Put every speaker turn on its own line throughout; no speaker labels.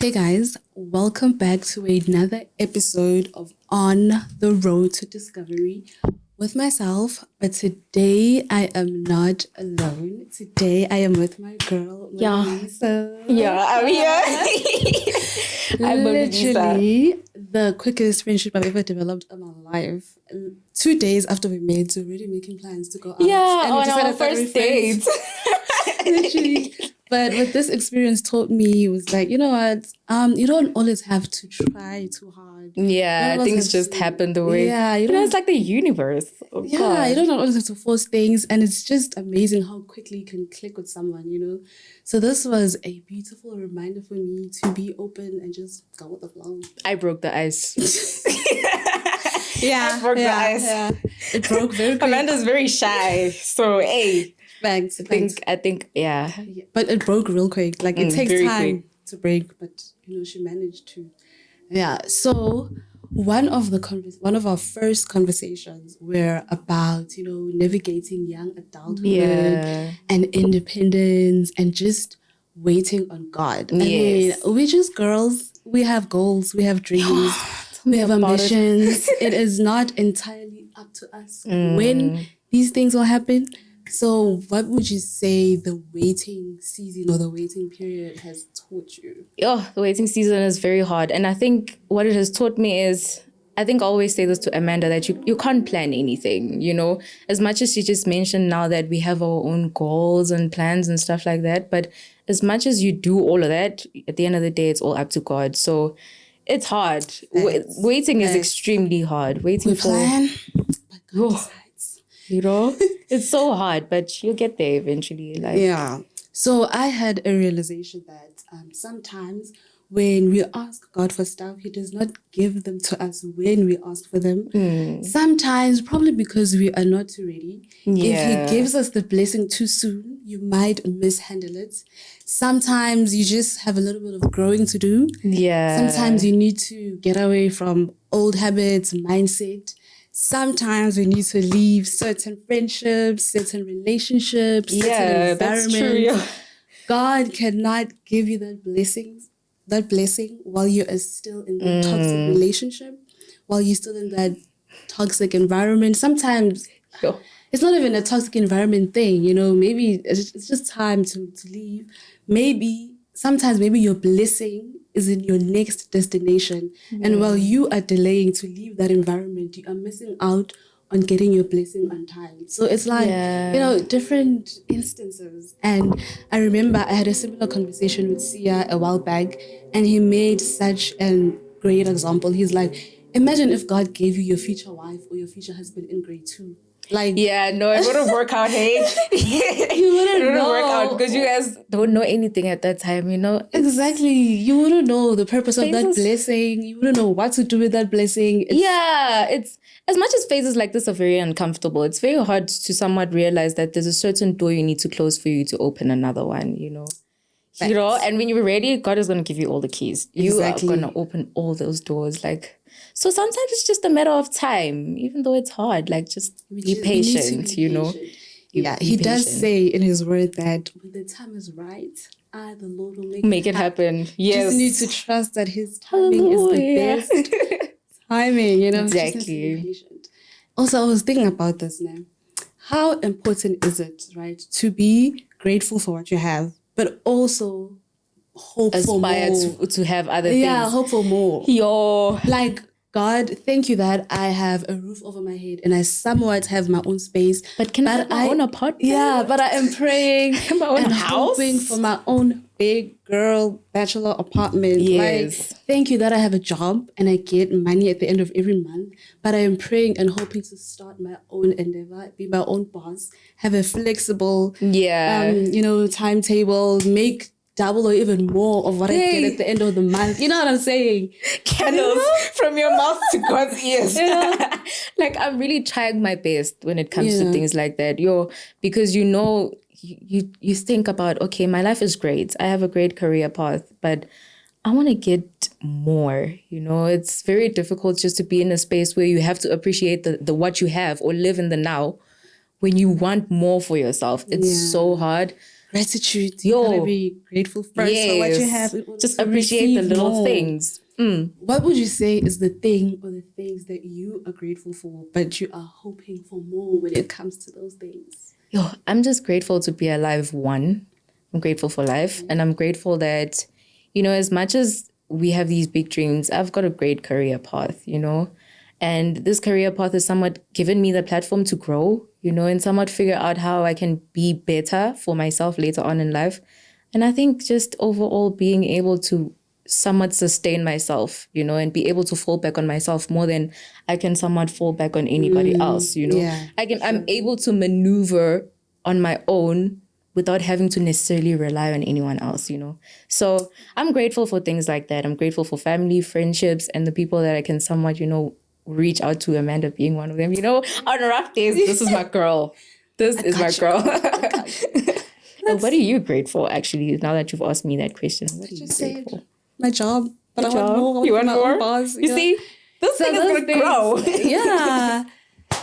Hey guys, welcome back to another episode of On the Road to Discovery with myself. But today I am not alone. Today I am with my girl, Monalisa.
I'm here. I'm
Literally the quickest friendship I've ever developed in my life. 2 days after we met, we're already making plans to go out.
Yeah,
and we
on our
decided that we're
first date.
friends. Literally. But what this experience taught me was like, you know what? You don't always have to try too hard.
Yeah, things just happen the way.
Yeah,
it's like the universe. Oh,
yeah,
God.
you don't always have to force things, and it's just amazing how quickly you can click with someone, you know. So this was a beautiful reminder for me to be open and just go with the flow.
I broke the ice.
Yeah,
I broke the ice.
Yeah. It broke very quick.
Amanda's very shy, so hey.
Thanks.
I think, yeah.
But it broke real quick. Like it takes time
quick
to break, but you know she managed to. Yeah. So one of our first conversations were about navigating young adulthood and independence and just waiting on God.
Yes.
I mean, we're just girls. We have goals. We have dreams. We have ambitions. It is not entirely up to us when these things will happen. So what would you say the waiting season or the waiting period has taught you?
Oh, the waiting season is very hard. And I think what it has taught me is, I think I always say this to Amanda, that you can't plan anything, you know, as much as she just mentioned now that we have our own goals and plans and stuff like that. But as much as you do all of that, at the end of the day, it's all up to God. So it's hard. Waiting is extremely hard. Waiting for...
plan, but God decides.
You know, it's so hard, but you'll get there eventually.
Yeah. So I had a realization that sometimes when we ask God for stuff, He does not give them to us when we ask for them. Sometimes, probably because we are not ready. If He gives us the blessing too soon, you might mishandle it. Sometimes you just have a little bit of growing to do.
Yeah.
Sometimes you need to get away from old habits, mindset. Sometimes we need to leave certain friendships, certain relationships, certain environments.
That's true.
God cannot give you that blessing while you are still in that toxic relationship, while you're still in that toxic environment. Sometimes it's not even a toxic environment thing, you know, maybe it's just time to leave. Sometimes your blessing is in your next destination. And while you are delaying to leave that environment, you are missing out on getting your blessing on time. So it's like, different instances. And I remember I had a similar conversation with Sia a while back, and he made such a great example. He's like, imagine if God gave you your future wife or your future husband in grade 2. Like,
it wouldn't work out, hey?
You wouldn't know.
Work out because you guys don't know anything at that time, you know?
Exactly. You wouldn't know the purpose of that blessing. You wouldn't know what to do with that blessing.
It's as much as phases like this are very uncomfortable, it's very hard to somewhat realize that there's a certain door you need to close for you to open another one, you know? Thanks. You know, and when you're ready, God is going to give you all the keys. Exactly. You are going to open all those doors, so sometimes it's just a matter of time, even though it's hard. Just be patient, you know?
He does say in His word that when the time is right, the Lord will make it happen.
Yes.
You just need to trust that His timing is the best timing, you know?
Exactly.
Just need to be patient. Also, I was thinking about this now. How important is it, right, to be grateful for what you have, but also hope for more?
Aspire to have other things.
Yeah, hope for more. God, thank you that I have a roof over my head and I somewhat have my own space.
But can I have my own apartment?
Yeah, but I am praying
my own
and
house?
hoping for my own big girl bachelor apartment.
Yes.
Thank you that I have a job and I get money at the end of every month. But I am praying and hoping to start my own endeavor, be my own boss, have a flexible, timetable, make double or even more of what I get at the end of the month. You know what I'm saying?
Candles from your mouth to God's ears. I'm really trying my best when it comes to things like that. Because you think about, okay, my life is great. I have a great career path, but I want to get more. You know, it's very difficult just to be in a space where you have to appreciate the what you have or live in the now when you want more for yourself. It's so hard.
Gratitude. You gotta be grateful first for what you have.
Just appreciate the little things.
What would you say is the thing or the things that you are grateful for, but you are hoping for more when it comes to those things?
I'm just grateful to be alive, one. I'm grateful for life. And I'm grateful that, as much as we have these big dreams, I've got a great career path, And this career path has somewhat given me the platform to grow, and somewhat figure out how I can be better for myself later on in life. And I think just overall being able to somewhat sustain myself, and be able to fall back on myself more than I can somewhat fall back on anybody else,
Yeah,
I'm able to maneuver on my own without having to necessarily rely on anyone else, So I'm grateful for things like that. I'm grateful for family, friendships, and the people that I can somewhat, reach out to, Amanda being one of them, on rough days. This is my girl. This is my girl. What are you grateful, actually, now that you've asked me that question? What are you grateful?
My job. But I want more.
You want more?
Boss,
you see? This thing is going to grow.
Yeah.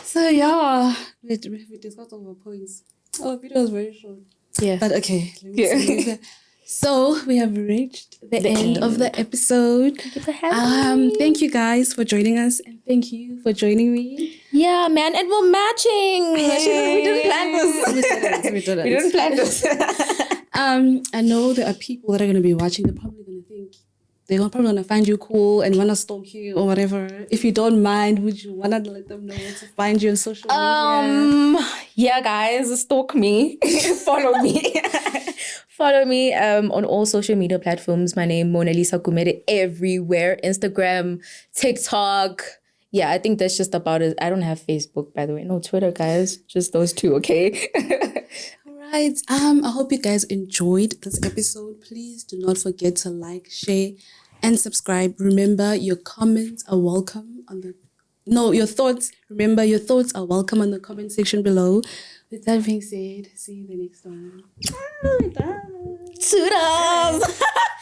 So, yeah. We discussed all our points. Our video was very short.
Yeah.
But okay. Let me see. So we have reached the end of the episode.
Thank you for having me.
Thank you guys for joining us, and thank you for joining me.
Yeah, man, and we're matching. We didn't plan this.
We didn't.
We didn't plan this.
I know there are people that are going to be watching. They're probably going to think they're probably going to find you cool and want to stalk you or whatever. If you don't mind, would you want to let them know where to find you on social media?
Yeah, guys, stalk me. Follow me. Follow me on all social media platforms. My name, Monalisa Gumede, everywhere. Instagram, TikTok. Yeah, I think that's just about it. I don't have Facebook, by the way. No Twitter, guys. Just those two, okay?
All right. I hope you guys enjoyed this episode. Please do not forget to like, share, and subscribe. Remember, your comments are welcome your thoughts. Remember, your thoughts are welcome on the comment section below. With that being said, see you the next time.
Toodles!